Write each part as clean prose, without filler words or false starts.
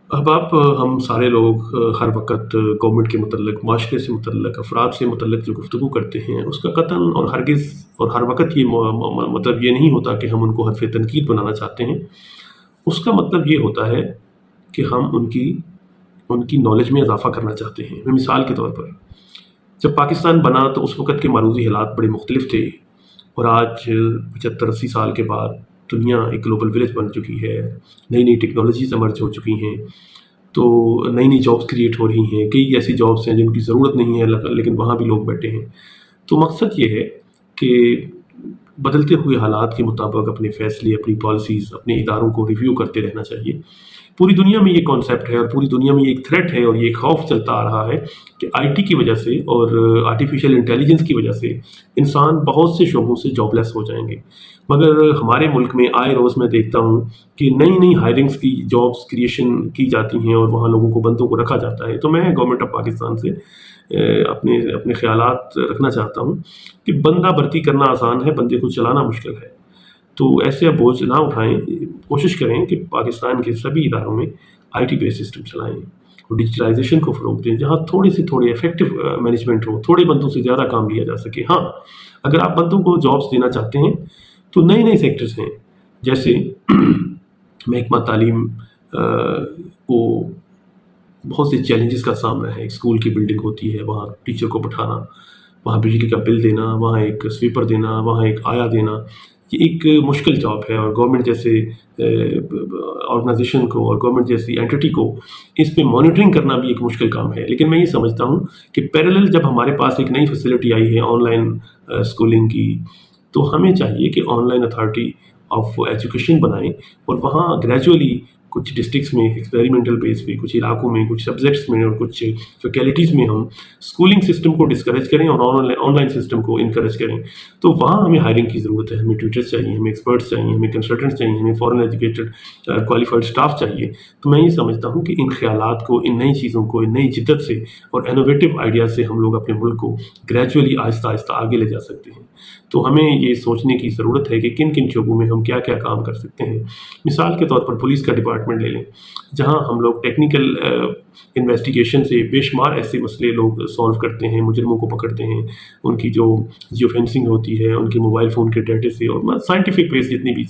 अब आप हम सारे लोग हर वक़्त गवर्नमेंट के मुतल्लिक़, माशरे से मुतल्लिक़, अफ़राद से मुतल्लिक़ जो गुफ्तगू करते हैं, उसका कतन और हरगिज़ और हर वक़्त ये मतलब ये नहीं होता कि हम उनको हरफ़ तनकीद बनाना चाहते हैं। उसका मतलब ये होता है कि हम उनकी उनकी नॉलेज में इज़ाफ़ा करना चाहते हैं। मैं मिसाल के तौर पर, जब पाकिस्तान बना तो उस वक़्त के मारूज़ी हालात बड़े मुख्तलिफ़ थे और आज 75-80 साल के बाद दुनिया एक ग्लोबल विलेज बन चुकी है। नई-नई टेक्नोलॉजीज़ इमर्ज हो चुकी हैं। तो नई-नई जॉब्स क्रिएट हो रही हैं। कई ऐसी जॉब्स हैं जिनकी ज़रूरत नहीं है लेकिन वहाँ भी लोग बैठे हैं। तो मकसद ये है कि बदलते हुए हालात के मुताबिक अपने फ़ैसले, अपनी पॉलिसीज़, अपने इदारों को रिव्यू करते रहना चाहिए। पूरी दुनिया में ये कॉन्सेप्ट है और पूरी दुनिया में ये एक थ्रेट है और ये खौफ चलता आ रहा है कि आईटी की वजह से और आर्टिफ़िशियल इंटेलिजेंस की वजह से इंसान बहुत से शोबों से जॉबलेस हो जाएँगे। मगर हमारे मुल्क में आए रोज़ मैं देखता हूँ कि नई-नई हायरिंग्स की जॉब्स क्रिएशन की जाती हैं और वहाँ लोगों को बंदों को रखा जाता है। तो मैं गवर्नमेंट ऑफ पाकिस्तान से अपने अपने ख़यालात रखना चाहता हूँ कि बंदा भर्ती करना आसान है, बंदे को चलाना मुश्किल है। तो ऐसे आप बोझ ना उठाएँ, कोशिश करें कि पाकिस्तान के सभी इदारों में आईटी बेस्ड सिस्टम चलाएँ और डिजिटलाइज़ेशन को फ़रोग़ दें, जहाँ थोड़े से थोड़े इफ़ेक्टिव मैनेजमेंट हो, थोड़े बंदों से ज़्यादा काम लिया जा सके। हाँ, अगर आप बंदों को जॉब्स देना चाहते हैं, तो नए-नए सेक्टर्स हैं, जैसे महकमा तालीम को बहुत से चैलेंजेस का सामना है। एक स्कूल की बिल्डिंग होती है, वहाँ टीचर को बैठाना, वहाँ बिजली का बिल देना, वहाँ एक स्वीपर देना, वहाँ एक आया देना, ये एक मुश्किल जॉब है और गवर्नमेंट जैसे ऑर्गेनाइजेशन को और गवर्नमेंट जैसी एंटिटी को इस पे मॉनिटरिंग करना भी एक मुश्किल काम है। लेकिन मैं ये समझता हूँ कि पैरेलल जब हमारे पास एक नई फैसिलिटी आई है ऑनलाइन स्कूलिंग की, तो हमें चाहिए कि ऑनलाइन अथॉरिटी ऑफ एजुकेशन बनाएँ और वहाँ ग्रेजुअली कुछ डिस्ट्रिक्ट्स में एक्सपेरिमेंटल बेस पे, कुछ इलाकों में, कुछ सब्जेक्ट्स में और कुछ फैकल्टीज़ में हम स्कूलिंग सिस्टम को डिस्करेज करें और ऑनलाइन सिस्टम को इनकरेज करें। तो वहाँ हमें हायरिंग की ज़रूरत है, हमें ट्यूटर्स चाहिए, हमें एक्सपर्ट्स चाहिए, हमें कंसल्टेंट्स चाहिए, हमें फॉरेन एजुकेटेड क्वालिफाइड स्टाफ चाहिए। तो मैं ये समझता हूँ कि इन ख़यालात को, इन नई चीज़ों को, इन नई जिद्दत से और इनोवेटिव आइडियाज़ से हम लोग अपने मुल्क को ग्रेजुअली आहिस्ता-आहिस्ता आगे ले जा सकते हैं। तो हमें ये सोचने की ज़रूरत है कि किन-किन शोबों में हम क्या-क्या काम कर सकते हैं। मिसाल के तौर पर पुलिस का डिपार्टमेंट ले लें, जहाँ हम लोग टेक्निकल इन्वेस्टिगेशन से बेशुमार ऐसे मसले लोग सॉल्व करते हैं, मुजरिमों को पकड़ते हैं, उनकी जो जियो फेंसिंग होती है, उनके मोबाइल फ़ोन के डाटे से और साइंटिफिक बेस्ड जितनी भी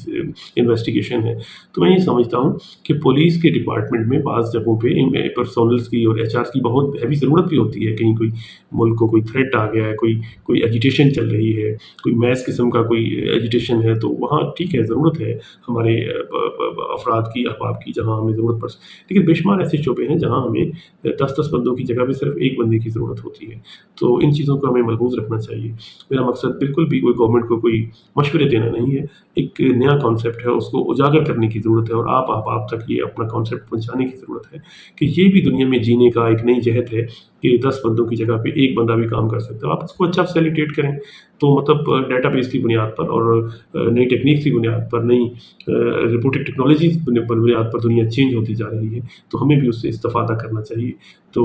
इन्वेस्टिगेशन है। तो मैं ये समझता हूँ कि पुलिस के डिपार्टमेंट में बाज़ जगहों पे पर्सोनल्स की और एचआर्स की बहुत हैवी ज़रूरत भी होती है। कहीं कोई मुल्क को कोई थ्रेट आ गया है, कोई एजिटेशन चल रही है, कोई मैस किस्म का कोई एजिटेशन है, तो वहाँ ठीक है, ज़रूरत है हमारे अफराद की, अहबाब की, जहाँ हमें ज़रूरत पड़ लेकिन बेशुमार ऐसे शोबे हैं जहाँ हमें 10-10 बंदों की जगह पे सिर्फ एक बंदे की ज़रूरत होती है। तो इन चीज़ों को हमें मलहूज़ रखना चाहिए। मेरा मकसद बिल्कुल भी कोई गवर्नमेंट को कोई मशवरे देना नहीं है। एक नया कॉन्सेप्ट है, उसको उजागर करने की ज़रूरत है और आप तक ये अपना कॉन्सेप्ट पहुँचाने की ज़रूरत है कि ये भी दुनिया में जीने का एक नई जहद है कि 10 बंदों की जगह पे एक बंदा भी काम कर सकता है। आप इसको अच्छा फैसिलिटेट करें, तो मतलब डेटाबेस की बुनियाद पर और नई टेक्नीक की बुनियाद पर, नई रोबोटिक टेक्नोलॉजीज़ बुनियाद पर दुनिया चेंज होती जा रही है, तो हमें भी उससे इस्तिफ़ादा करना चाहिए। तो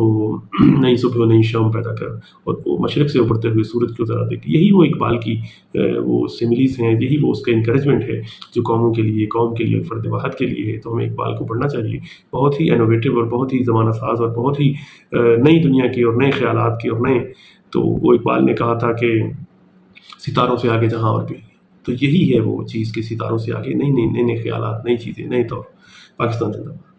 नई सुबह नई शाम पैदा कर और वो मशरिक़ से उभरते हुए सूरज को ज़रा देख, यही वो इकबाल की वो सिमिलीज़ हैं, यही वो उसका एनकरेजमेंट है जो कौमों के लिए, कौम के लिए, फ़र्द वाहिद के लिए है। तो हमें इकबाल को पढ़ना चाहिए। बहुत ही इनोवेटिव और बहुत ही ज़माना साज़ और बहुत ही नई दुनिया की और नए ख़यालात की और नए, तो वो इकबाल ने कहा था कि सितारों से आगे जहाँ और भी। तो यही है वो चीज़ कि सितारों से आगे नई-नई, नए-नए ख़यालात, नई चीज़ें, नए तौर। पाकिस्तान ज़िंदाबाद।